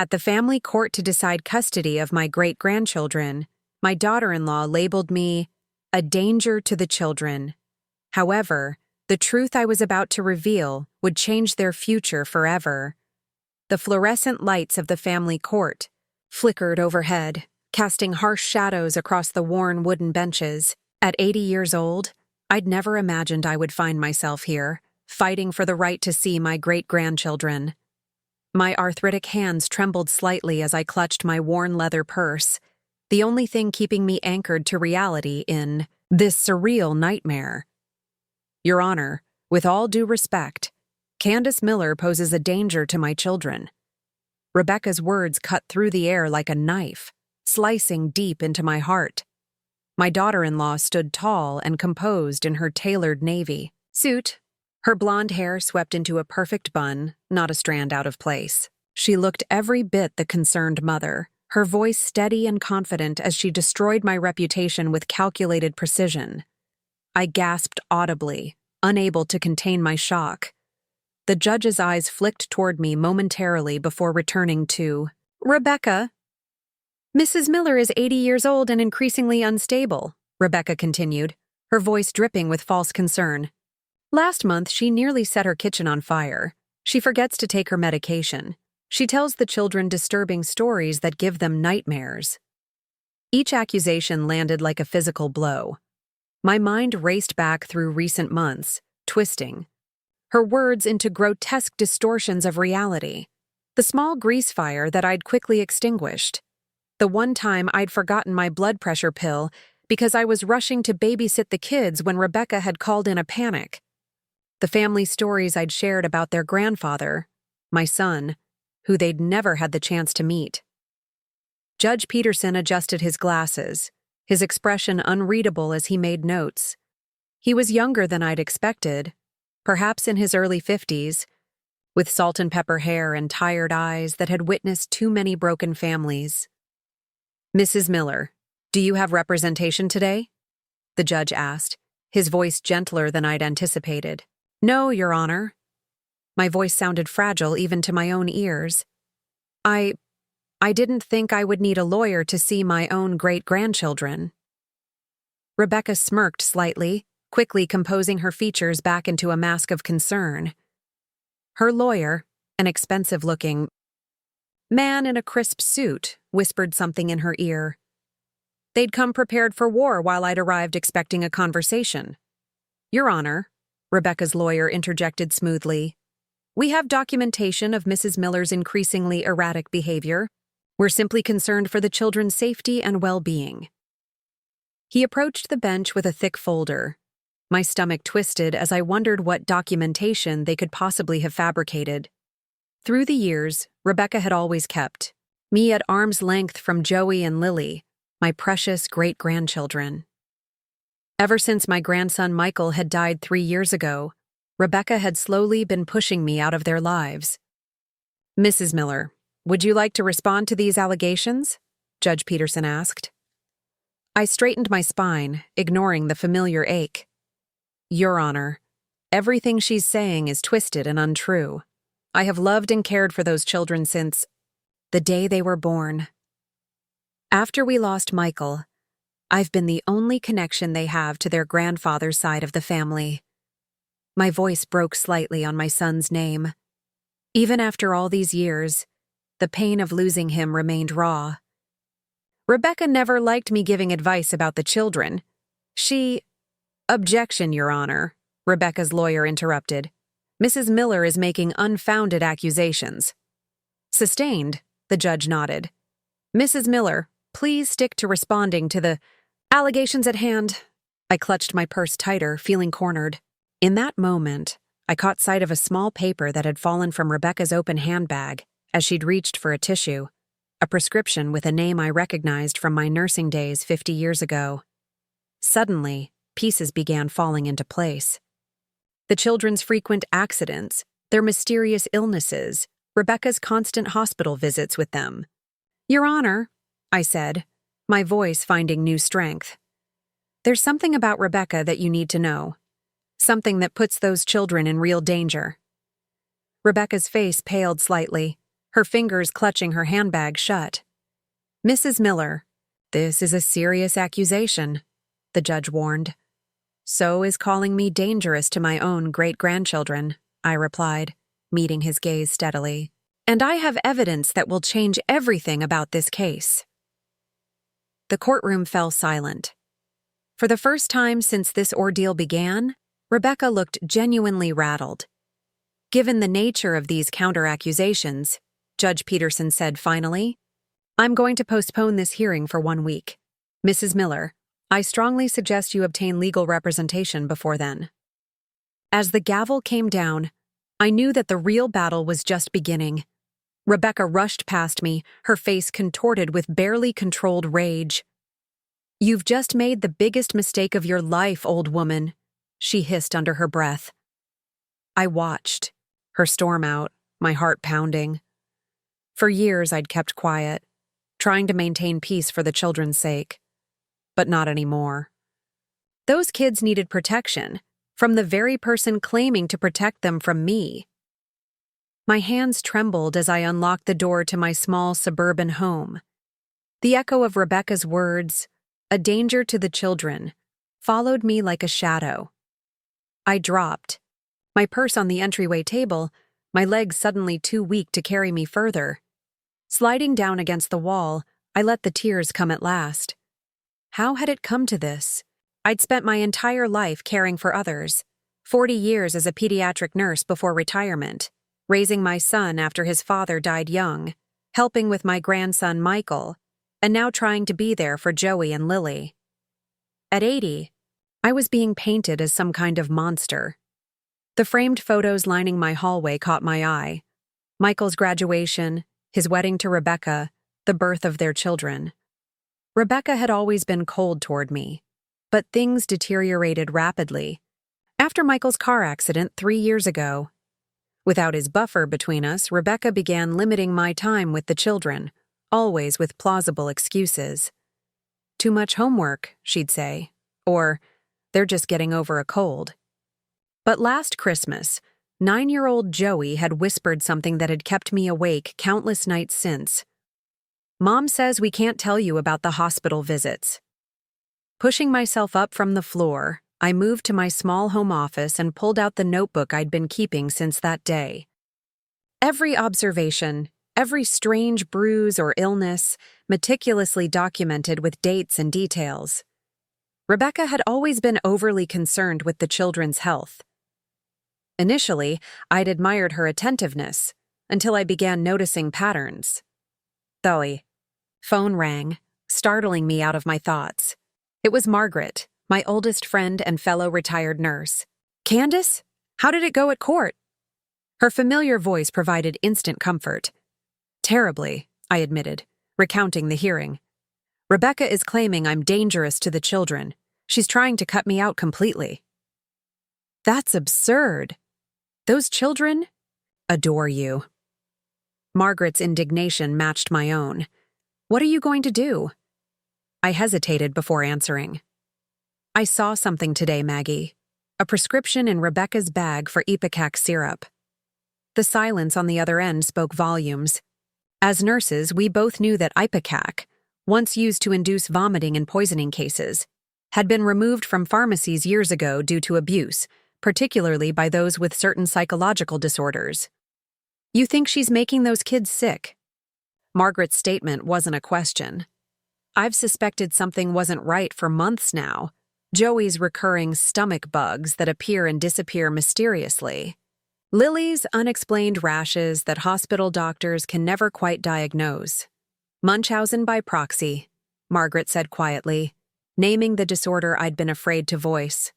At the family court to decide custody of my great-grandchildren, my daughter-in-law labeled me a danger to the children. However, the truth I was about to reveal would change their future forever. The fluorescent lights of the family court flickered overhead, casting harsh shadows across the worn wooden benches. At 80 years old, I'd never imagined I would find myself here, fighting for the right to see my great-grandchildren. My arthritic hands trembled slightly as I clutched my worn leather purse, the only thing keeping me anchored to reality in this surreal nightmare. Your Honor, with all due respect, Candace Miller poses a danger to my children. Rebecca's words cut through the air like a knife, slicing deep into my heart. My daughter-in-law stood tall and composed in her tailored navy suit, her blonde hair swept into a perfect bun, not a strand out of place. She looked every bit the concerned mother, her voice steady and confident as she destroyed my reputation with calculated precision. I gasped audibly, unable to contain my shock. The judge's eyes flicked toward me momentarily before returning to Rebecca. Mrs. Miller is 80 years old and increasingly unstable, Rebecca continued, her voice dripping with false concern. Last month, she nearly set her kitchen on fire. She forgets to take her medication. She tells the children disturbing stories that give them nightmares. Each accusation landed like a physical blow. My mind raced back through recent months, twisting her words into grotesque distortions of reality. The small grease fire that I'd quickly extinguished. The one time I'd forgotten my blood pressure pill because I was rushing to babysit the kids when Rebecca had called in a panic. The family stories I'd shared about their grandfather, my son, who they'd never had the chance to meet. Judge Peterson adjusted his glasses, his expression unreadable as he made notes. He was younger than I'd expected, perhaps in his early 50s, with salt and pepper hair and tired eyes that had witnessed too many broken families. Mrs. Miller, do you have representation today? The judge asked, his voice gentler than I'd anticipated. No, Your Honor. My voice sounded fragile even to my own ears. I didn't think I would need a lawyer to see my own great-grandchildren. Rebecca smirked slightly, quickly composing her features back into a mask of concern. Her lawyer, an expensive-looking man in a crisp suit, whispered something in her ear. They'd come prepared for war while I'd arrived expecting a conversation. Your Honor, Rebecca's lawyer interjected smoothly, we have documentation of Mrs. Miller's increasingly erratic behavior. We're simply concerned for the children's safety and well-being. He approached the bench with a thick folder. My stomach twisted as I wondered what documentation they could possibly have fabricated. Through the years, Rebecca had always kept me at arm's length from Joey and Lily, my precious great-grandchildren. Ever since my grandson Michael had died 3 years ago, Rebecca had slowly been pushing me out of their lives. Mrs. Miller, would you like to respond to these allegations? Judge Peterson asked. I straightened my spine, ignoring the familiar ache. Your Honor, everything she's saying is twisted and untrue. I have loved and cared for those children since the day they were born. After we lost Michael, I've been the only connection they have to their grandfather's side of the family. My voice broke slightly on my son's name. Even after all these years, the pain of losing him remained raw. Rebecca never liked me giving advice about the children. Objection, Your Honor, Rebecca's lawyer interrupted. Mrs. Miller is making unfounded accusations. Sustained, the judge nodded. Mrs. Miller, please stick to responding to the allegations at hand. I clutched my purse tighter, feeling cornered. In that moment, I caught sight of a small paper that had fallen from Rebecca's open handbag as she'd reached for a tissue, a prescription with a name I recognized from my nursing days 50 years ago. Suddenly, pieces began falling into place. The children's frequent accidents, their mysterious illnesses, Rebecca's constant hospital visits with them. Your Honor, I said, my voice finding new strength. There's something about Rebecca that you need to know. Something that puts those children in real danger. Rebecca's face paled slightly, her fingers clutching her handbag shut. "Mrs. Miller, this is a serious accusation," the judge warned. "So is calling me dangerous to my own great-grandchildren," I replied, meeting his gaze steadily. "And I have evidence that will change everything about this case." The courtroom fell silent. For the first time since this ordeal began, Rebecca looked genuinely rattled. "Given the nature of these counter-accusations," Judge Peterson said finally, "I'm going to postpone this hearing for 1 week. Mrs. Miller, I strongly suggest you obtain legal representation before then." As the gavel came down, I knew that the real battle was just beginning. Rebecca rushed past me, her face contorted with barely controlled rage. "You've just made the biggest mistake of your life, old woman," she hissed under her breath. I watched, her storm out, my heart pounding. For years I'd kept quiet, trying to maintain peace for the children's sake. But not anymore. Those kids needed protection, from the very person claiming to protect them from me. My hands trembled as I unlocked the door to my small suburban home. The echo of Rebecca's words, "a danger to the children," followed me like a shadow. I dropped, my purse on the entryway table, my legs suddenly too weak to carry me further. Sliding down against the wall, I let the tears come at last. How had it come to this? I'd spent my entire life caring for others, 40 years as a pediatric nurse before retirement, raising my son after his father died young, helping with my grandson Michael, and now trying to be there for Joey and Lily. At 80, I was being painted as some kind of monster. The framed photos lining my hallway caught my eye. Michael's graduation, his wedding to Rebecca, the birth of their children. Rebecca had always been cold toward me, but things deteriorated rapidly. After Michael's car accident 3 years ago, without his buffer between us, Rebecca began limiting my time with the children, always with plausible excuses. "Too much homework," she'd say, or "they're just getting over a cold." But last Christmas, 9-year-old Joey had whispered something that had kept me awake countless nights since. "Mom says we can't tell you about the hospital visits." Pushing myself up from the floor, I moved to my small home office and pulled out the notebook I'd been keeping since that day. Every observation, every strange bruise or illness, meticulously documented with dates and details. Rebecca had always been overly concerned with the children's health. Initially, I'd admired her attentiveness, until I began noticing patterns. "Zoe." Phone rang, startling me out of my thoughts. It was Margaret, my oldest friend and fellow retired nurse. "Candace? How did it go at court?" Her familiar voice provided instant comfort. "Terribly," I admitted, recounting the hearing. "Rebecca is claiming I'm dangerous to the children. She's trying to cut me out completely." "That's absurd. Those children adore you." Margaret's indignation matched my own. "What are you going to do?" I hesitated before answering. "I saw something today, Maggie. A prescription in Rebecca's bag for ipecac syrup." The silence on the other end spoke volumes. As nurses, we both knew that ipecac, once used to induce vomiting in poisoning cases, had been removed from pharmacies years ago due to abuse, particularly by those with certain psychological disorders. "You think she's making those kids sick?" Margaret's statement wasn't a question. I've suspected something wasn't right for months now. Joey's recurring stomach bugs that appear and disappear mysteriously. Lily's unexplained rashes that hospital doctors can never quite diagnose. Munchausen by proxy, Margaret said quietly, naming the disorder I'd been afraid to voice.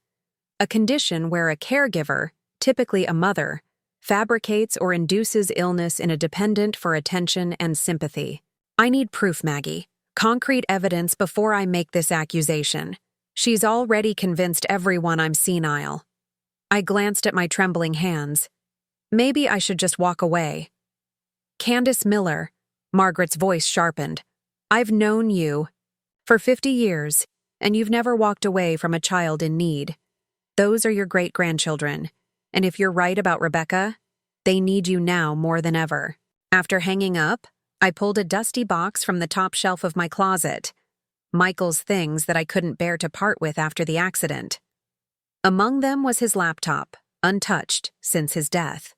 A condition where a caregiver, typically a mother, fabricates or induces illness in a dependent for attention and sympathy. "I need proof, Maggie. Concrete evidence before I make this accusation. She's already convinced everyone I'm senile." I glanced at my trembling hands. Maybe I should just walk away. "Candace Miller," Margaret's voice sharpened. "I've known you for 50 years, and you've never walked away from a child in need. Those are your great-grandchildren, and if you're right about Rebecca, they need you now more than ever." After hanging up, I pulled a dusty box from the top shelf of my closet, Michael's things that I couldn't bear to part with after the accident. Among them was his laptop, untouched since his death.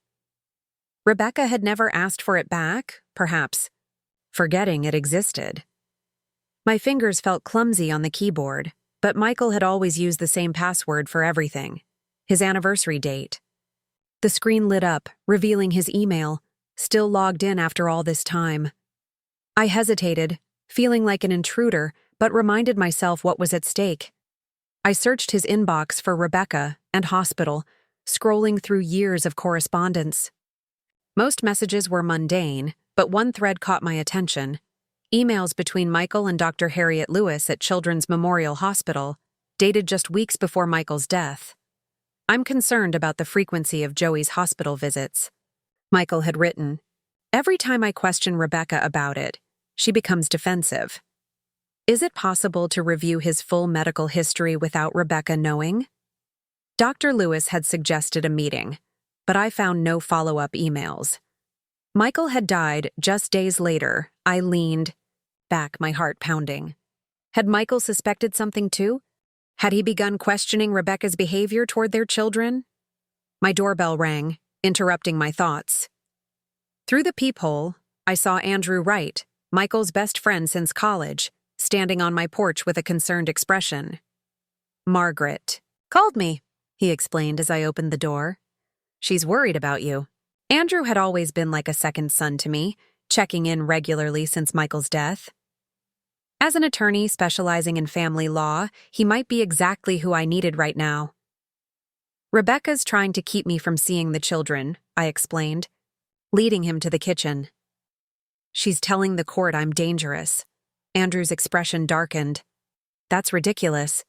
Rebecca had never asked for it back, perhaps forgetting it existed. My fingers felt clumsy on the keyboard, but Michael had always used the same password for everything, his anniversary date. The screen lit up, revealing his email, still logged in after all this time. I hesitated, feeling like an intruder, but reminded myself what was at stake. I searched his inbox for Rebecca and hospital, scrolling through years of correspondence. Most messages were mundane, but one thread caught my attention. Emails between Michael and Dr. Harriet Lewis at Children's Memorial Hospital, dated just weeks before Michael's death. "I'm concerned about the frequency of Joey's hospital visits," Michael had written. "Every time I question Rebecca about it, she becomes defensive. Is it possible to review his full medical history without Rebecca knowing?" Dr. Lewis had suggested a meeting, but I found no follow-up emails. Michael had died just days later. I leaned back, my heart pounding. Had Michael suspected something too? Had he begun questioning Rebecca's behavior toward their children? My doorbell rang, interrupting my thoughts. Through the peephole, I saw Andrew Wright, Michael's best friend since college, standing on my porch with a concerned expression. "Margaret called me," he explained as I opened the door. "She's worried about you." Andrew had always been like a second son to me, checking in regularly since Michael's death. As an attorney specializing in family law, he might be exactly who I needed right now. "Rebecca's trying to keep me from seeing the children," I explained, leading him to the kitchen. "She's telling the court I'm dangerous." Andrew's expression darkened. "That's ridiculous.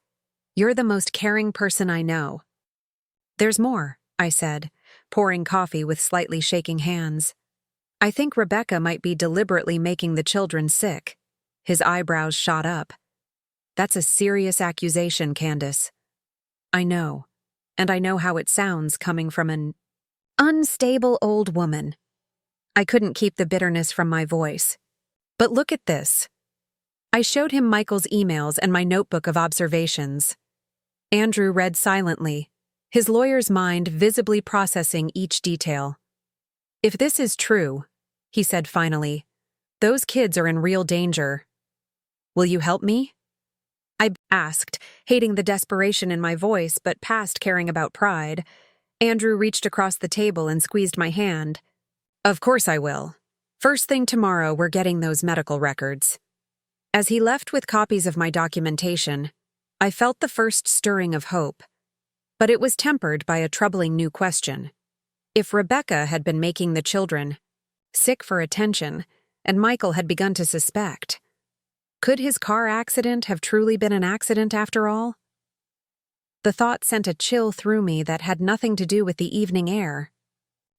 You're the most caring person I know." "There's more," I said, pouring coffee with slightly shaking hands. "I think Rebecca might be deliberately making the children sick." His eyebrows shot up. "That's a serious accusation, Candace." "I know, and I know how it sounds coming from an unstable old woman." I couldn't keep the bitterness from my voice. "But look at this." I showed him Michael's emails and my notebook of observations. Andrew read silently, his lawyer's mind visibly processing each detail. "If this is true," he said finally, "those kids are in real danger. Will you help me?" I asked, hating the desperation in my voice but past caring about pride. Andrew reached across the table and squeezed my hand. "Of course I will. First thing tomorrow, we're getting those medical records." As he left with copies of my documentation, I felt the first stirring of hope. But it was tempered by a troubling new question. If Rebecca had been making the children sick for attention, and Michael had begun to suspect, could his car accident have truly been an accident after all? The thought sent a chill through me that had nothing to do with the evening air.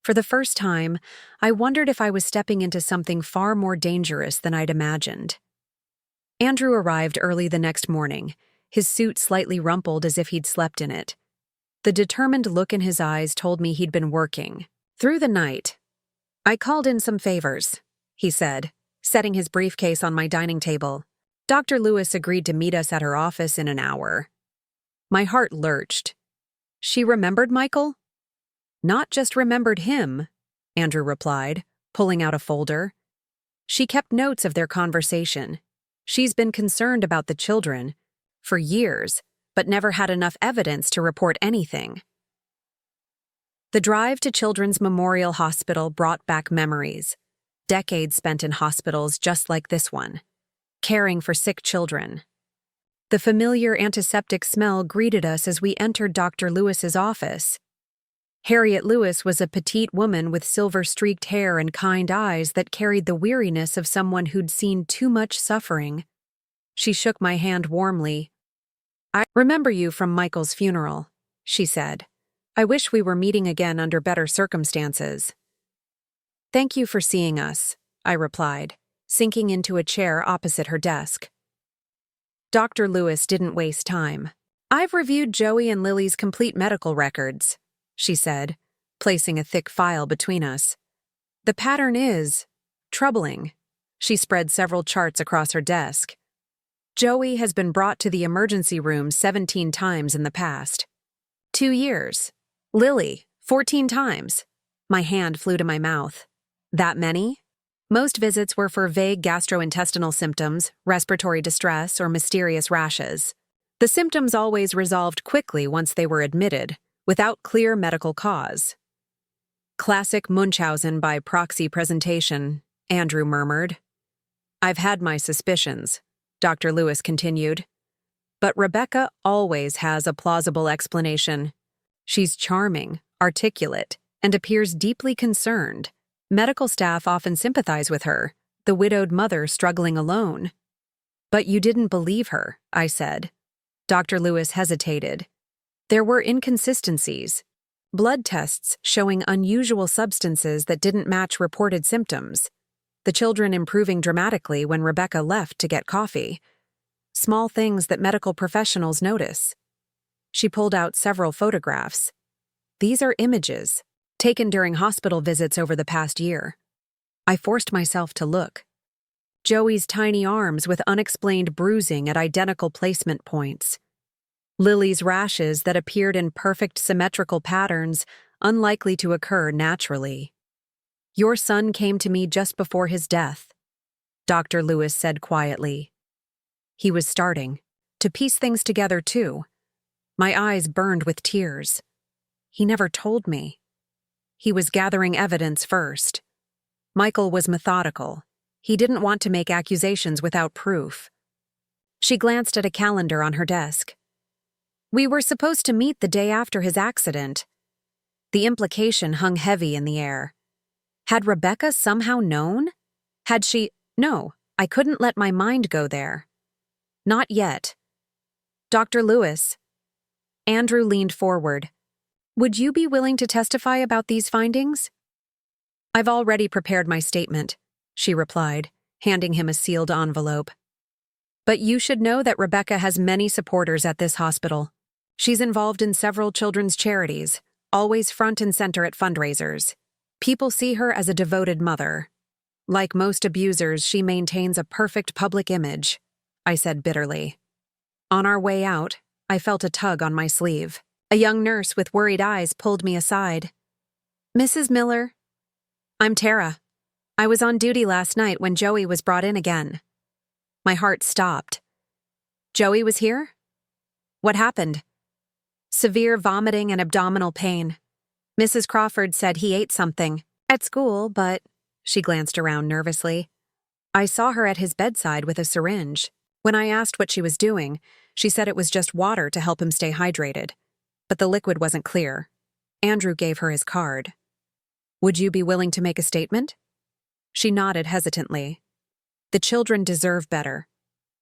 For the first time, I wondered if I was stepping into something far more dangerous than I'd imagined. Andrew arrived early the next morning, his suit slightly rumpled as if he'd slept in it. The determined look in his eyes told me he'd been working through the night. "I called in some favors," he said, setting his briefcase on my dining table. "Dr. Lewis agreed to meet us at her office in an hour." My heart lurched. She remembered Michael? "Not just remembered him," Andrew replied, pulling out a folder. "She kept notes of their conversation. She's been concerned about the children for years, but never had enough evidence to report anything." The drive to Children's Memorial Hospital brought back memories. Decades spent in hospitals just like this one, caring for sick children. The familiar antiseptic smell greeted us as we entered Dr. Lewis's office. Harriet Lewis was a petite woman with silver-streaked hair and kind eyes that carried the weariness of someone who'd seen too much suffering. She shook my hand warmly. "I remember you from Michael's funeral," she said. "I wish we were meeting again under better circumstances." "Thank you for seeing us," I replied, sinking into a chair opposite her desk. Dr. Lewis didn't waste time. "I've reviewed Joey and Lily's complete medical records," she said, placing a thick file between us. "The pattern is Troubling. She spread several charts across her desk. Joey has been brought to the emergency room 17 times in the past 2 years. Lily, 14 times. My hand flew to my mouth. That many? Most visits were for vague gastrointestinal symptoms, respiratory distress, or mysterious rashes. The symptoms always resolved quickly once they were admitted, without clear medical cause. Classic Munchausen by proxy presentation, Andrew murmured. I've had my suspicions, Dr. Lewis continued. But Rebecca always has a plausible explanation. She's charming, articulate, and appears deeply concerned. Medical staff often sympathize with her, the widowed mother struggling alone. But you didn't believe her, I said. Dr. Lewis hesitated. There were inconsistencies. Blood tests showing unusual substances that didn't match reported symptoms. The children improving dramatically when Rebecca left to get coffee. Small things that medical professionals notice. She pulled out several photographs. These are images, taken during hospital visits over the past year. I forced myself to look. Joey's tiny arms with unexplained bruising at identical placement points. Lily's rashes that appeared in perfect symmetrical patterns, unlikely to occur naturally. Your son came to me just before his death, Dr. Lewis said quietly. He was starting to piece things together too. My eyes burned with tears. He never told me. He was gathering evidence first. Michael was methodical. He didn't want to make accusations without proof. She glanced at a calendar on her desk. We were supposed to meet the day after his accident. The implication hung heavy in the air. Had Rebecca somehow known? Had she— No, I couldn't let my mind go there. Not yet. Dr. Lewis. Andrew leaned forward. Would you be willing to testify about these findings? I've already prepared my statement, she replied, handing him a sealed envelope. But you should know that Rebecca has many supporters at this hospital. She's involved in several children's charities, always front and center at fundraisers. People see her as a devoted mother. Like most abusers, she maintains a perfect public image, I said bitterly. On our way out, I felt a tug on my sleeve. A young nurse with worried eyes pulled me aside. Mrs. Miller. I'm Tara. I was on duty last night when Joey was brought in again. My heart stopped. Joey was here? What happened? Severe vomiting and abdominal pain. Mrs. Crawford said he ate something at school, but— She glanced around nervously. I saw her at his bedside with a syringe. When I asked what she was doing, she said it was just water to help him stay hydrated. But the liquid wasn't clear. Andrew gave her his card. Would you be willing to make a statement? She nodded hesitantly. The children deserve better.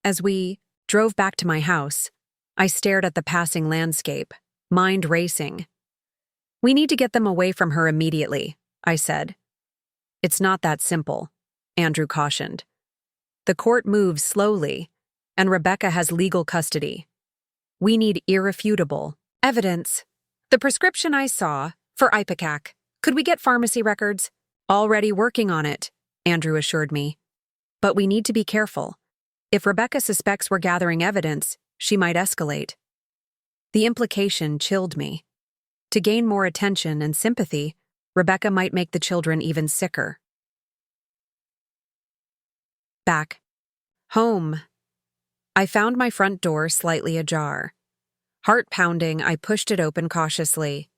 As we drove back to my house, I stared at the passing landscape, mind racing. We need to get them away from her immediately, I said. It's not that simple, Andrew cautioned. The court moves slowly, and Rebecca has legal custody. We need irrefutable evidence. The prescription I saw for Ipecac. Could we get pharmacy records? Already working on it, Andrew assured me. But we need to be careful. If Rebecca suspects we're gathering evidence, she might escalate. The implication chilled me. To gain more attention and sympathy, Rebecca might make the children even sicker. Back home. I found my front door slightly ajar. Heart pounding, I pushed it open cautiously.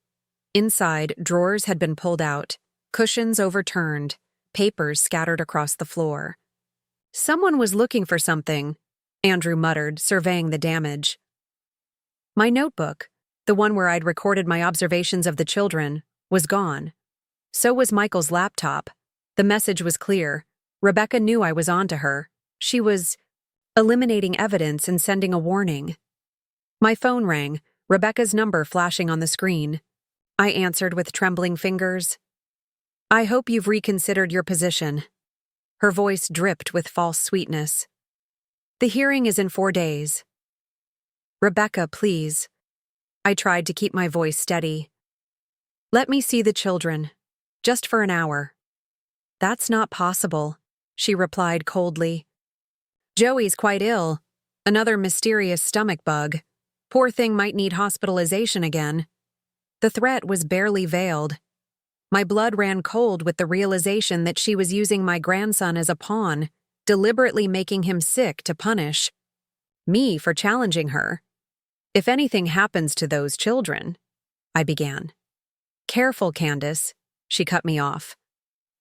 Inside, drawers had been pulled out, cushions overturned, papers scattered across the floor. Someone was looking for something, Andrew muttered, surveying the damage. My notebook, the one where I'd recorded my observations of the children, was gone. So was Michael's laptop. The message was clear. Rebecca knew I was on to her. She was eliminating evidence and sending a warning. My phone rang, Rebecca's number flashing on the screen. I answered with trembling fingers. I hope you've reconsidered your position. Her voice dripped with false sweetness. The hearing is in 4 days. Rebecca, please. I tried to keep my voice steady. Let me see the children, just for an hour. "That's not possible," she replied coldly. "Joey's quite ill. Another mysterious stomach bug. Poor thing might need hospitalization again." The threat was barely veiled. My blood ran cold with the realization that she was using my grandson as a pawn, deliberately making him sick to punish me for challenging her. "If anything happens to those children," I began. "Careful, Candace," she cut me off.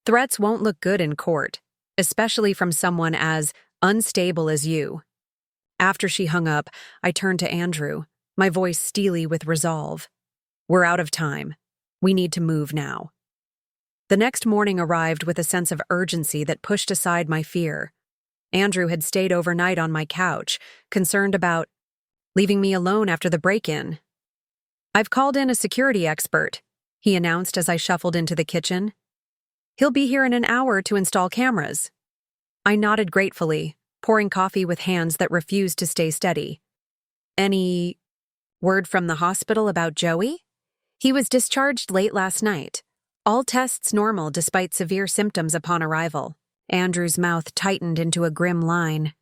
"Threats won't look good in court, especially from someone as unstable as you." After she hung up, I turned to Andrew, my voice steely with resolve. "We're out of time. We need to move now." The next morning arrived with a sense of urgency that pushed aside my fear. Andrew had stayed overnight on my couch, concerned about leaving me alone after the break-in. "I've called in a security expert," he announced as I shuffled into the kitchen. "He'll be here in an hour to install cameras." I nodded gratefully, pouring coffee with hands that refused to stay steady. "Any word from the hospital about Joey?" "He was discharged late last night. All tests normal despite severe symptoms upon arrival." Andrew's mouth tightened into a grim line.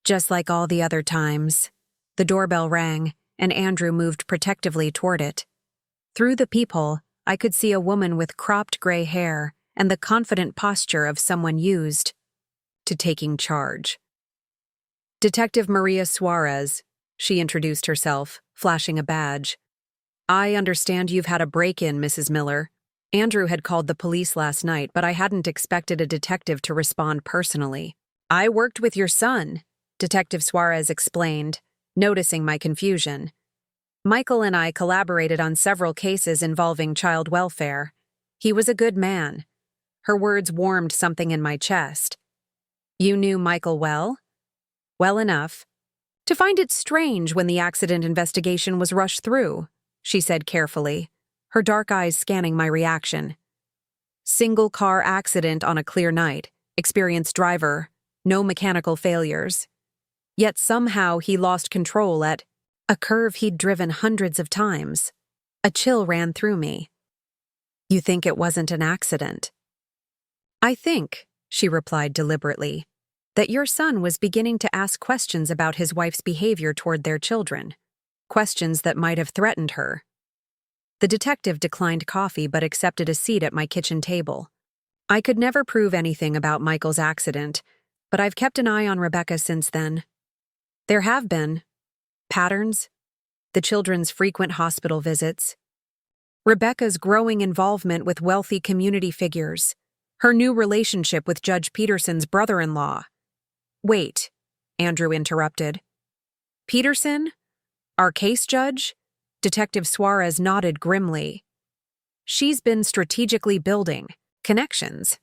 "Just like all the other times." The doorbell rang, and Andrew moved protectively toward it. Through the peephole, I could see a woman with cropped gray hair and the confident posture of someone used to taking charge. "Detective Maria Suarez," she introduced herself, flashing a badge. "I understand you've had a break-in, Mrs. Miller." Andrew had called the police last night, but I hadn't expected a detective to respond personally. "I worked with your son," Detective Suarez explained, noticing my confusion. "Michael and I collaborated on several cases involving child welfare. He was a good man." Her words warmed something in my chest. "You knew Michael well?" "Well enough to find it strange when the accident investigation was rushed through," she said carefully, her dark eyes scanning my reaction. "Single car accident on a clear night, experienced driver, no mechanical failures. Yet somehow he lost control at a curve he'd driven hundreds of times." A chill ran through me. "You think it wasn't an accident?" "I think," she replied deliberately, "that your son was beginning to ask questions about his wife's behavior toward their children. Questions that might have threatened her." The detective declined coffee but accepted a seat at my kitchen table. "I could never prove anything about Michael's accident, but I've kept an eye on Rebecca since then. There have been patterns, the children's frequent hospital visits, Rebecca's growing involvement with wealthy community figures, her new relationship with Judge Peterson's brother-in-law." "Wait," Andrew interrupted. "Peterson? Our case judge?" Detective Suarez nodded grimly. "She's been strategically building connections.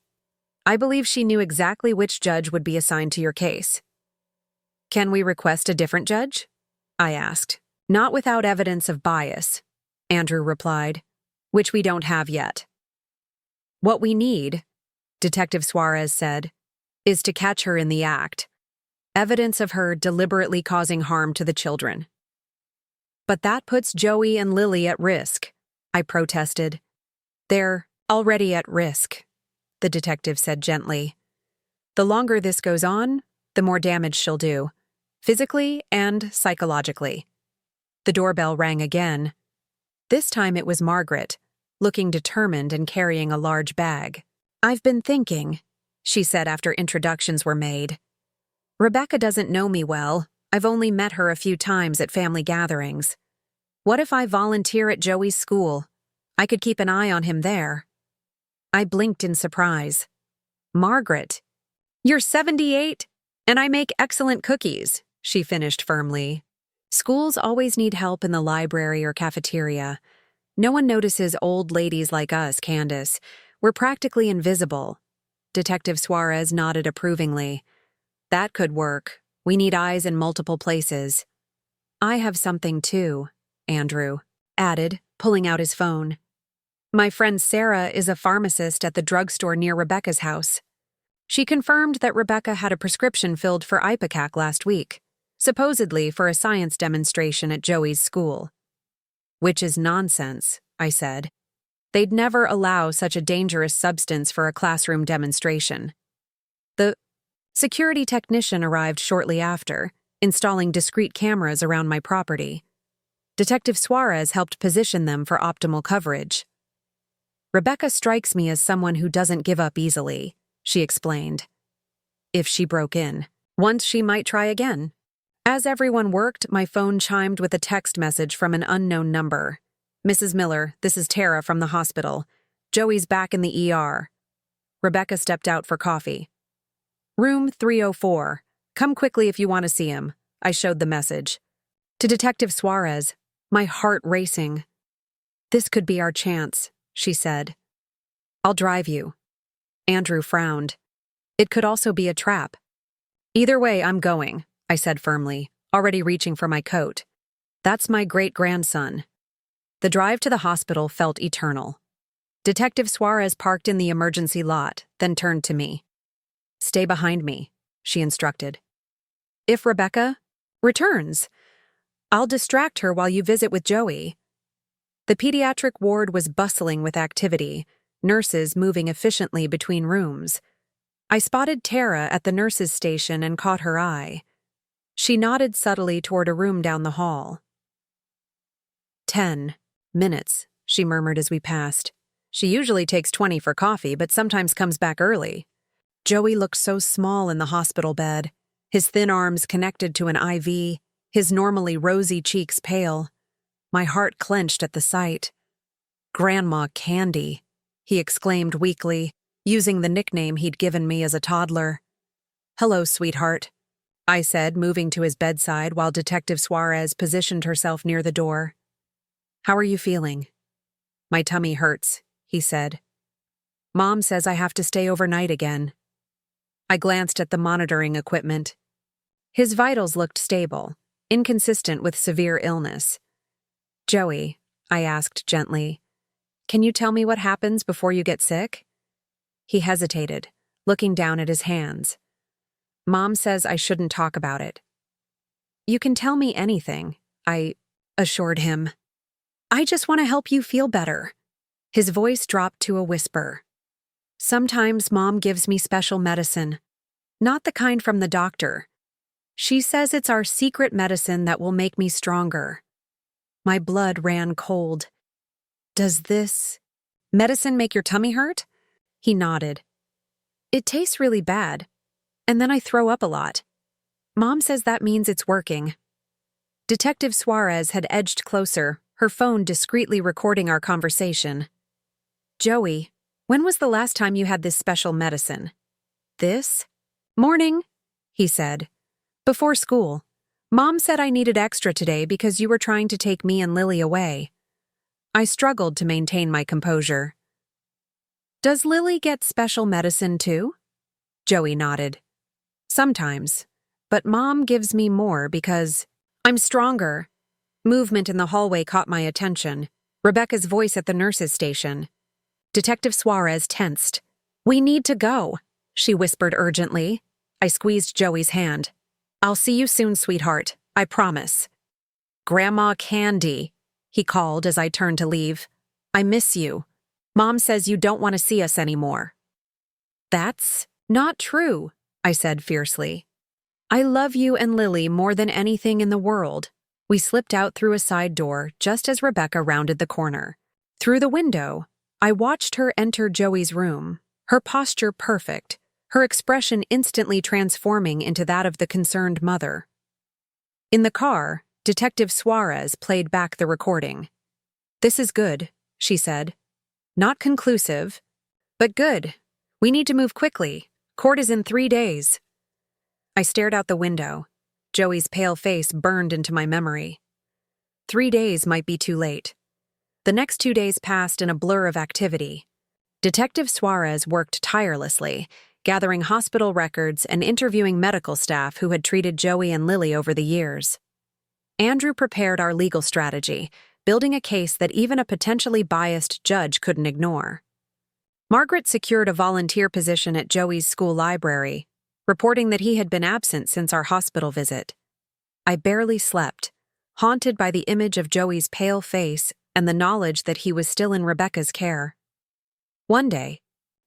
I believe she knew exactly which judge would be assigned to your case." "Can we request a different judge?" I asked. "Not without evidence of bias," Andrew replied, "which we don't have yet." "What we need," Detective Suarez said, "is to catch her in the act. Evidence of her deliberately causing harm to the children." "But that puts Joey and Lily at risk," I protested. "They're already at risk," the detective said gently. "The longer this goes on, the more damage she'll do, physically and psychologically." The doorbell rang again. This time it was Margaret, looking determined and carrying a large bag. "I've been thinking," she said after introductions were made. "Rebecca doesn't know me well. I've only met her a few times at family gatherings. What if I volunteer at Joey's school? I could keep an eye on him there." I blinked in surprise. "Margaret, you're 78, and I make excellent cookies," she finished firmly. "Schools always need help in the library or cafeteria. No one notices old ladies like us, Candace. We're practically invisible." Detective Suarez nodded approvingly. "That could work. We need eyes in multiple places." "I have something too," Andrew added, pulling out his phone. "My friend Sarah is a pharmacist at the drugstore near Rebecca's house. She confirmed that Rebecca had a prescription filled for Ipecac last week, supposedly for a science demonstration at Joey's school." "Which is nonsense," I said. They'd never allow such a dangerous substance for a classroom demonstration. The security technician arrived shortly after, installing discrete cameras around my property. Detective Suarez helped position them for optimal coverage. "Rebecca strikes me as someone who doesn't give up easily," she explained. "If she broke in, once she might try again." As everyone worked, my phone chimed with a text message from an unknown number. "Mrs. Miller, this is Tara from the hospital. Joey's back in the ER." Rebecca stepped out for coffee. "Room 304. Come quickly if you want to see him," I showed the message. To Detective Suarez, my heart racing. "This could be our chance," she said. "I'll drive you." Andrew frowned. "It could also be a trap." "Either way, I'm going," I said firmly, already reaching for my coat. "That's my great-grandson." The drive to the hospital felt eternal. Detective Suarez parked in the emergency lot, then turned to me. "Stay behind me," she instructed. "If Rebecca returns, I'll distract her while you visit with Joey." The pediatric ward was bustling with activity, nurses moving efficiently between rooms. I spotted Tara at the nurses' station and caught her eye. She nodded subtly toward a room down the hall. 10 minutes, she murmured as we passed. "She usually takes 20 for coffee, but sometimes comes back early." Joey looked so small in the hospital bed, his thin arms connected to an IV, his normally rosy cheeks pale. My heart clenched at the sight. "Grandma Candy," he exclaimed weakly, using the nickname he'd given me as a toddler. "Hello, sweetheart," I said, moving to his bedside while Detective Suarez positioned herself near the door. "How are you feeling?" "My tummy hurts," he said. "Mom says I have to stay overnight again." I glanced at the monitoring equipment. His vitals looked stable, inconsistent with severe illness. "Joey," I asked gently, "can you tell me what happens before you get sick?" He hesitated, looking down at his hands. "Mom says I shouldn't talk about it." "You can tell me anything," I assured him. "I just want to help you feel better." His voice dropped to a whisper. "Sometimes Mom gives me special medicine. Not the kind from the doctor. She says it's our secret medicine that will make me stronger." My blood ran cold. "Does this medicine make your tummy hurt?" He nodded. "It tastes really bad, and then I throw up a lot. Mom says that means it's working." Detective Suarez had edged closer, her phone discreetly recording our conversation. "Joey, when was the last time you had this special medicine?" "This morning," he said. "Before school. Mom said I needed extra today because you were trying to take me and Lily away." I struggled to maintain my composure. "Does Lily get special medicine too?" Joey nodded. "Sometimes, but Mom gives me more because I'm stronger." Movement in the hallway caught my attention. Rebecca's voice at the nurses' station. Detective Suarez tensed. "We need to go," she whispered urgently. I squeezed Joey's hand. "I'll see you soon, sweetheart. I promise." "Grandma Candy," he called as I turned to leave. "I miss you. Mom says you don't want to see us anymore." "That's not true," I said fiercely. "I love you and Lily more than anything in the world." We slipped out through a side door just as Rebecca rounded the corner. Through the window, I watched her enter Joey's room, her posture perfect, her expression instantly transforming into that of the concerned mother. In the car, Detective Suarez played back the recording. "This is good," she said. "Not conclusive, but good. We need to move quickly. Court is in 3 days." I stared out the window. Joey's pale face burned into my memory. 3 days might be too late. The next 2 days passed in a blur of activity. Detective Suarez worked tirelessly, gathering hospital records and interviewing medical staff who had treated Joey and Lily over the years. Andrew prepared our legal strategy, building a case that even a potentially biased judge couldn't ignore. Margaret secured a volunteer position at Joey's school library, reporting that he had been absent since our hospital visit. I barely slept, haunted by the image of Joey's pale face and the knowledge that he was still in Rebecca's care. One day,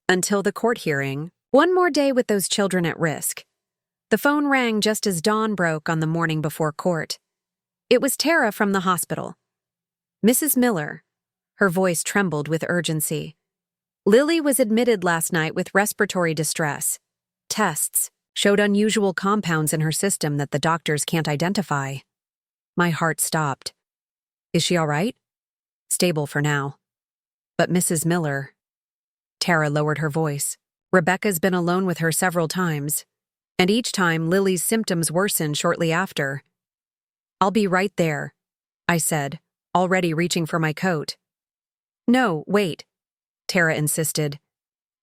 until the court hearing, one more day with those children at risk. The phone rang just as dawn broke on the morning before court. It was Tara from the hospital. Mrs. Miller. Her voice trembled with urgency. Lily was admitted last night with respiratory distress. Tests showed unusual compounds in her system that the doctors can't identify. My heart stopped. Is she all right? Stable for now. But Mrs. Miller. Tara lowered her voice. Rebecca's been alone with her several times, and each time Lily's symptoms worsened shortly after. I'll be right there, I said, already reaching for my coat. No, wait, Tara insisted.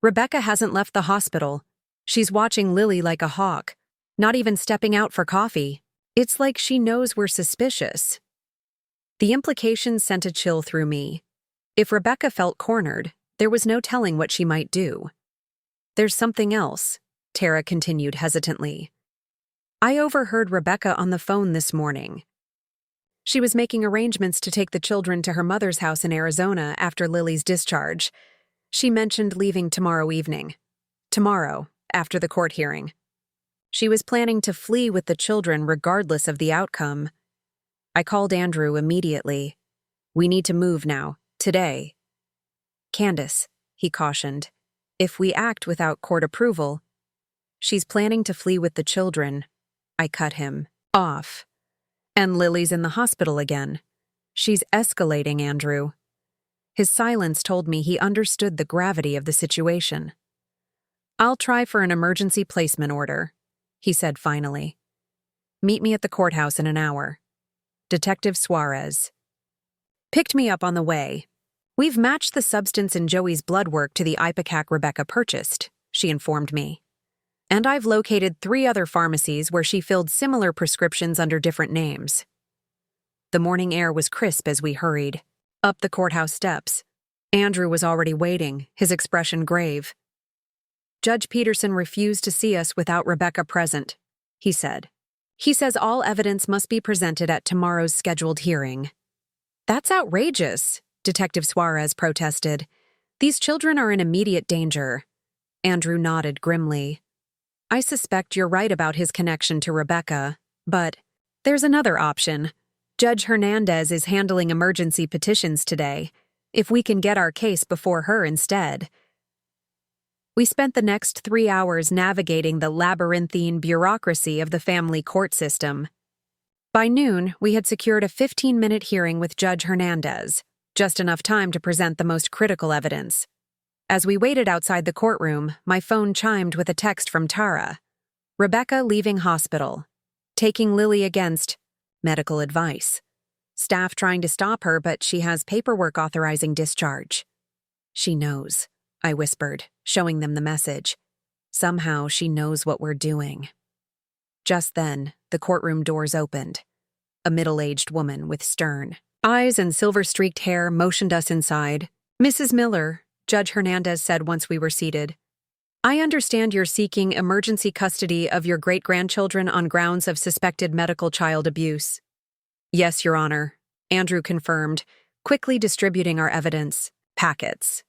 Rebecca hasn't left the hospital. She's watching Lily like a hawk, not even stepping out for coffee. It's like she knows we're suspicious. The implication sent a chill through me. If Rebecca felt cornered, there was no telling what she might do. There's something else, Tara continued hesitantly. I overheard Rebecca on the phone this morning. She was making arrangements to take the children to her mother's house in Arizona after Lily's discharge. She mentioned leaving tomorrow evening. Tomorrow, after the court hearing. She was planning to flee with the children regardless of the outcome. I called Andrew immediately. We need to move now, today. Candace, he cautioned, if we act without court approval. She's planning to flee with the children. I cut him off. And Lily's in the hospital again. She's escalating, Andrew. His silence told me he understood the gravity of the situation. I'll try for an emergency placement order, he said finally. Meet me at the courthouse in an hour. Detective Suarez picked me up on the way. We've matched the substance in Joey's blood work to the ipecac Rebecca purchased, she informed me. And I've located 3 other pharmacies where she filled similar prescriptions under different names. The morning air was crisp as we hurried up the courthouse steps. Andrew was already waiting, his expression grave. Judge Peterson refused to see us without Rebecca present, he said. He says all evidence must be presented at tomorrow's scheduled hearing. That's outrageous, Detective Suarez protested. These children are in immediate danger. Andrew nodded grimly. I suspect you're right about his connection to Rebecca, but there's another option. Judge Hernandez is handling emergency petitions today. If we can get our case before her instead. We spent the next 3 hours navigating the labyrinthine bureaucracy of the family court system. By noon, we had secured a 15-minute hearing with Judge Hernandez, just enough time to present the most critical evidence. As we waited outside the courtroom, my phone chimed with a text from Tara. Rebecca leaving hospital. Taking Lily against medical advice. Staff trying to stop her, but she has paperwork authorizing discharge. She knows, I whispered, showing them the message. Somehow she knows what we're doing. Just then, the courtroom doors opened. A middle-aged woman with stern eyes and silver-streaked hair motioned us inside. Mrs. Miller, Judge Hernandez said once we were seated. I understand you're seeking emergency custody of your great-grandchildren on grounds of suspected medical child abuse. Yes, Your Honor, Andrew confirmed, quickly distributing our evidence packets.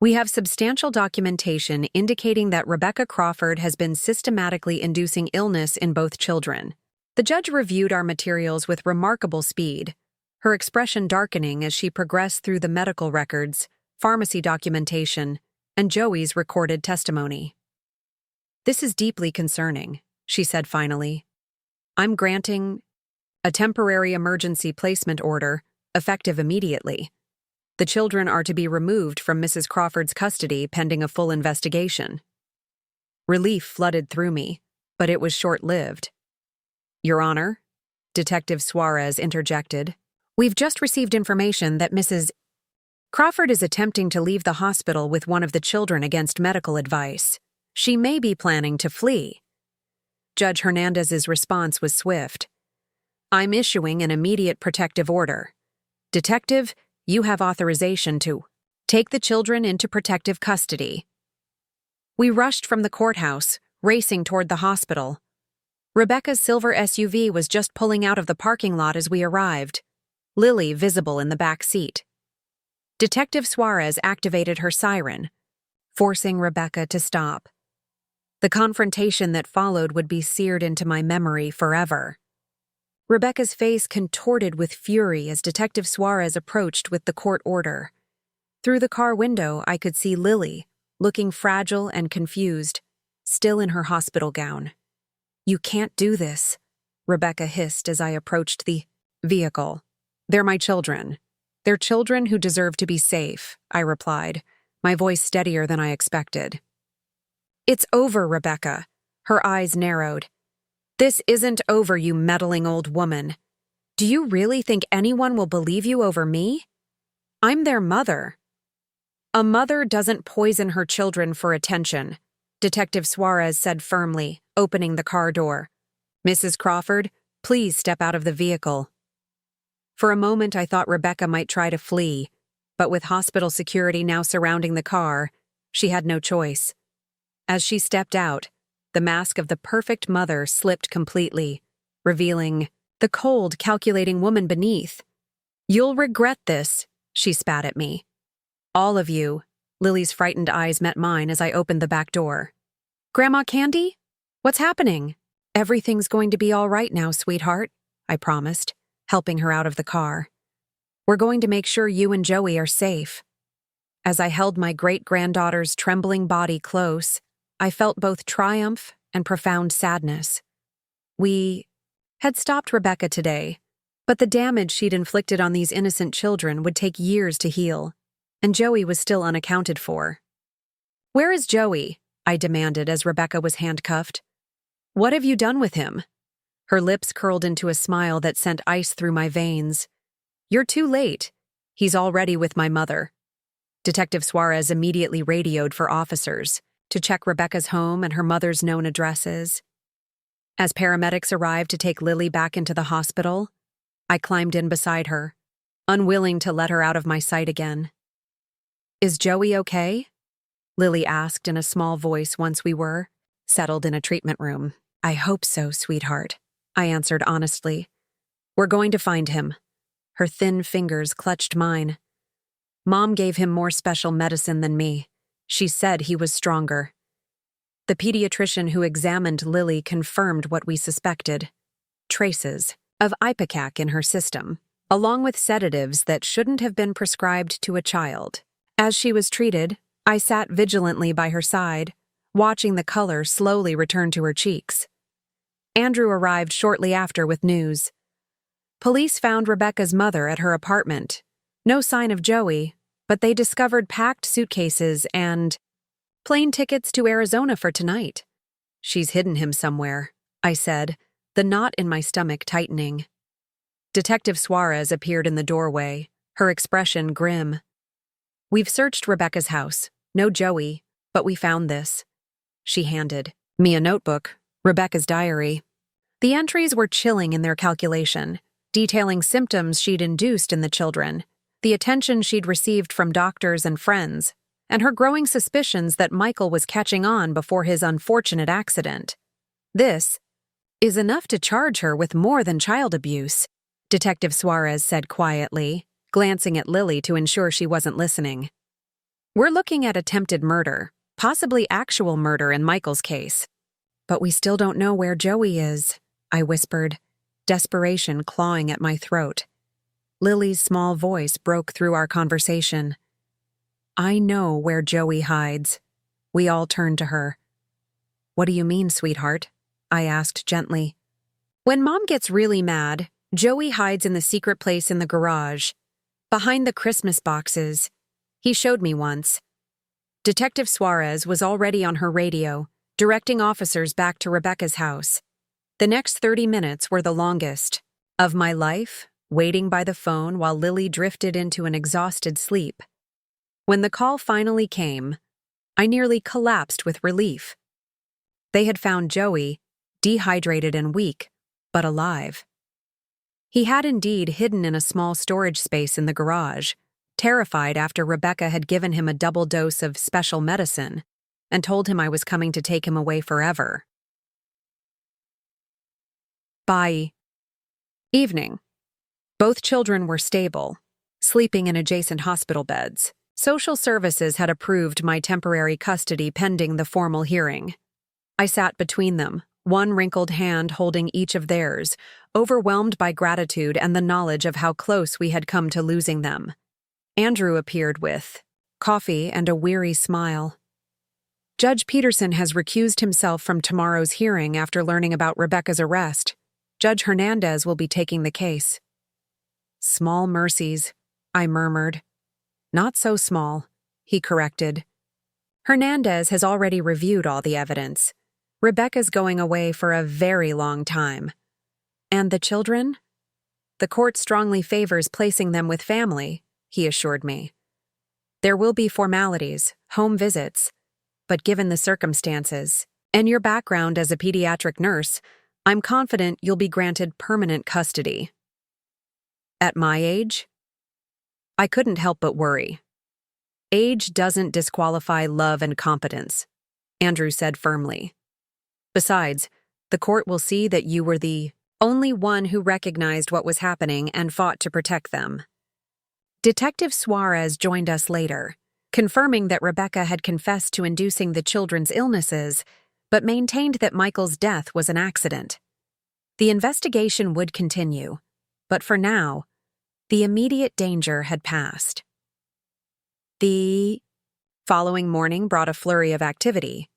We have substantial documentation indicating that Rebecca Crawford has been systematically inducing illness in both children. The judge reviewed our materials with remarkable speed, her expression darkening as she progressed through the medical records, pharmacy documentation, and Joey's recorded testimony. This is deeply concerning, she said finally. I'm granting a temporary emergency placement order, effective immediately. The children are to be removed from Mrs. Crawford's custody pending a full investigation. Relief flooded through me, but it was short-lived. Your Honor, Detective Suarez interjected, we've just received information that Mrs. Crawford is attempting to leave the hospital with one of the children against medical advice. She may be planning to flee. Judge Hernandez's response was swift. I'm issuing an immediate protective order. Detective, you have authorization to take the children into protective custody. We rushed from the courthouse, racing toward the hospital. Rebecca's silver SUV was just pulling out of the parking lot as we arrived. Lily visible in the back seat. Detective Suarez activated her siren, forcing Rebecca to stop. The confrontation that followed would be seared into my memory forever. Rebecca's face contorted with fury as Detective Suarez approached with the court order. Through the car window, I could see Lily, looking fragile and confused, still in her hospital gown. "You can't do this," Rebecca hissed as I approached the vehicle. "They're my children. They're children who deserve to be safe," I replied, my voice steadier than I expected. "It's over, Rebecca." Her eyes narrowed. "This isn't over, you meddling old woman. Do you really think anyone will believe you over me? I'm their mother." "A mother doesn't poison her children for attention," Detective Suarez said firmly, opening the car door. "Mrs. Crawford, please step out of the vehicle." For a moment I thought Rebecca might try to flee, but with hospital security now surrounding the car, she had no choice. As she stepped out, the mask of the perfect mother slipped completely, revealing the cold, calculating woman beneath. "You'll regret this," she spat at me. "All of you." Lily's frightened eyes met mine as I opened the back door. "Grandma Candy? What's happening?" "Everything's going to be all right now, sweetheart," I promised, helping her out of the car. "We're going to make sure you and Joey are safe." As I held my great-granddaughter's trembling body close, I felt both triumph and profound sadness. We had stopped Rebecca today, but the damage she'd inflicted on these innocent children would take years to heal, and Joey was still unaccounted for. "Where is Joey?" I demanded as Rebecca was handcuffed. "What have you done with him?" Her lips curled into a smile that sent ice through my veins. "You're too late. He's already with my mother." Detective Suarez immediately radioed for officers to check Rebecca's home and her mother's known addresses. As paramedics arrived to take Lily back into the hospital, I climbed in beside her, unwilling to let her out of my sight again. "Is Joey okay?" Lily asked in a small voice once we were settled in a treatment room. "I hope so, sweetheart," I answered honestly. "We're going to find him." Her thin fingers clutched mine. "Mom gave him more special medicine than me. She said he was stronger." The pediatrician who examined Lily confirmed what we suspected: traces of ipecac in her system, along with sedatives that shouldn't have been prescribed to a child. As she was treated, I sat vigilantly by her side, watching the color slowly return to her cheeks. Andrew arrived shortly after with news. Police found Rebecca's mother at her apartment. No sign of Joey, but they discovered packed suitcases and plane tickets to Arizona for tonight. "She's hidden him somewhere," I said, the knot in my stomach tightening. Detective Suarez appeared in the doorway, her expression grim. "We've searched Rebecca's house. No Joey, but we found this." She handed me a notebook, Rebecca's diary. The entries were chilling in their calculation, detailing symptoms she'd induced in the children, the attention she'd received from doctors and friends, and her growing suspicions that Michael was catching on before his unfortunate accident. "This is enough to charge her with more than child abuse," Detective Suarez said quietly, glancing at Lily to ensure she wasn't listening. "We're looking at attempted murder, possibly actual murder in Michael's case. But we still don't know where Joey is," I whispered, desperation clawing at my throat. Lily's small voice broke through our conversation. "I know where Joey hides." We all turned to her. "What do you mean, sweetheart?" I asked gently. "When Mom gets really mad, Joey hides in the secret place in the garage, behind the Christmas boxes. He showed me once." Detective Suarez was already on her radio, directing officers back to Rebecca's house. The next 30 minutes were the longest of my life, waiting by the phone while Lily drifted into an exhausted sleep. When the call finally came, I nearly collapsed with relief. They had found Joey, dehydrated and weak, but alive. He had indeed hidden in a small storage space in the garage, terrified after Rebecca had given him a double dose of special medicine and told him I was coming to take him away forever. By evening, Both children were stable, sleeping in adjacent hospital beds. Social services had approved my temporary custody pending the formal hearing. I sat between them, one wrinkled hand holding each of theirs, overwhelmed by gratitude and the knowledge of how close we had come to losing them. Andrew appeared with coffee and a weary smile. Judge Peterson has recused himself from tomorrow's hearing after learning about Rebecca's arrest. Judge Hernandez will be taking the case. Small mercies, I murmured. Not so small, he corrected. Hernandez has already reviewed all the evidence. Rebecca's going away for a very long time. And the children? The court strongly favors placing them with family, he assured me. There will be formalities, home visits, but given the circumstances, and your background as a pediatric nurse, I'm confident you'll be granted permanent custody. At my age? I couldn't help but worry. Age doesn't disqualify love and competence, Andrew said firmly. Besides, the court will see that you were the only one who recognized what was happening and fought to protect them. Detective Suarez joined us later, confirming that Rebecca had confessed to inducing the children's illnesses, but maintained that Michael's death was an accident. The investigation would continue, but for now, the immediate danger had passed. The following morning brought a flurry of activity.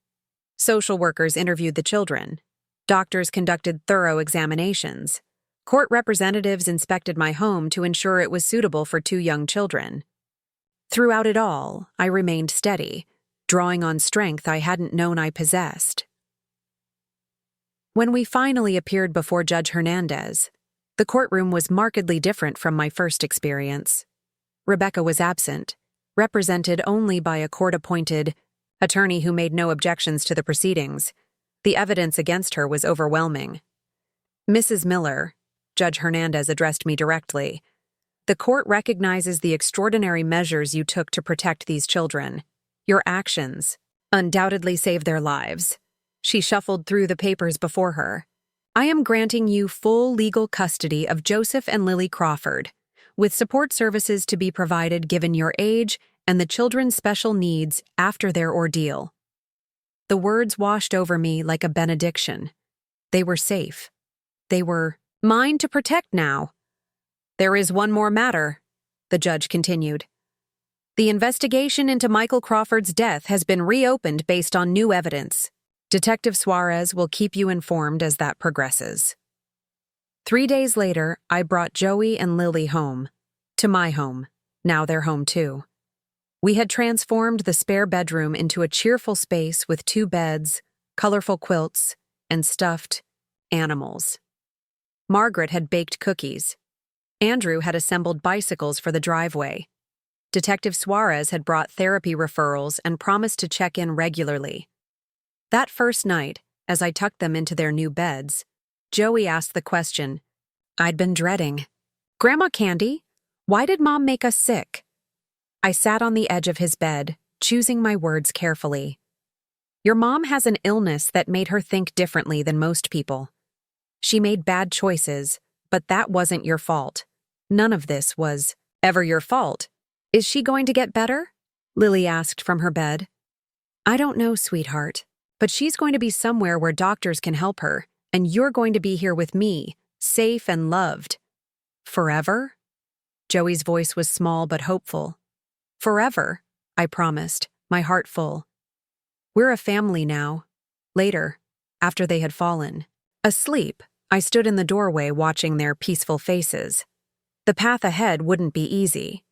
Social workers interviewed the children. Doctors conducted thorough examinations. Court representatives inspected my home to ensure it was suitable for 2 young children. Throughout it all, I remained steady, drawing on strength I hadn't known I possessed. When we finally appeared before Judge Hernandez, the courtroom was markedly different from my first experience. Rebecca was absent, represented only by a court-appointed attorney who made no objections to the proceedings. The evidence against her was overwhelming. Mrs. Miller, Judge Hernandez addressed me directly, the court recognizes the extraordinary measures you took to protect these children. Your actions undoubtedly saved their lives. She shuffled through the papers before her. I am granting you full legal custody of Joseph and Lily Crawford, with support services to be provided given your age and the children's special needs after their ordeal. The words washed over me like a benediction. They were safe. They were mine to protect now. There is one more matter, the judge continued. The investigation into Michael Crawford's death has been reopened based on new evidence. Detective Suarez will keep you informed as that progresses. 3 days later, I brought Joey and Lily home. To my home. Now they're home too. We had transformed the spare bedroom into a cheerful space with 2 beds, colorful quilts, and stuffed animals. Margaret had baked cookies. Andrew had assembled bicycles for the driveway. Detective Suarez had brought therapy referrals and promised to check in regularly. That first night, as I tucked them into their new beds, Joey asked the question I'd been dreading. Grandma Candy, why did Mom make us sick? I sat on the edge of his bed, choosing my words carefully. Your mom has an illness that made her think differently than most people. She made bad choices, but that wasn't your fault. None of this was ever your fault. Is she going to get better? Lily asked from her bed. I don't know, sweetheart, but she's going to be somewhere where doctors can help her, and you're going to be here with me, safe and loved. Forever? Joey's voice was small but hopeful. Forever, I promised, my heart full. We're a family now. Later, after they had fallen. Asleep, I stood in the doorway watching their peaceful faces. The path ahead wouldn't be easy.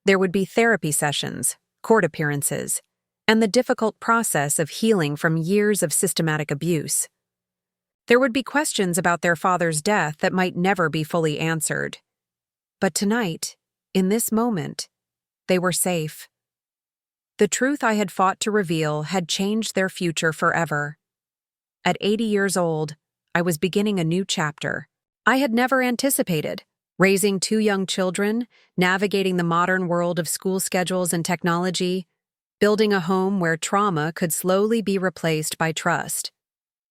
There would be therapy sessions, court appearances, and the difficult process of healing from years of systematic abuse. There would be questions about their father's death that might never be fully answered. But tonight, in this moment, they were safe. The truth I had fought to reveal had changed their future forever. At 80 years old, I was beginning a new chapter. I had never anticipated raising 2 young children, navigating the modern world of school schedules and technology, building a home where trauma could slowly be replaced by trust.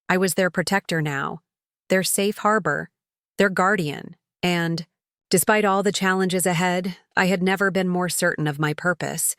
I was their protector now, their safe harbor, their guardian, and, Despite all the challenges ahead, I had never been more certain of my purpose.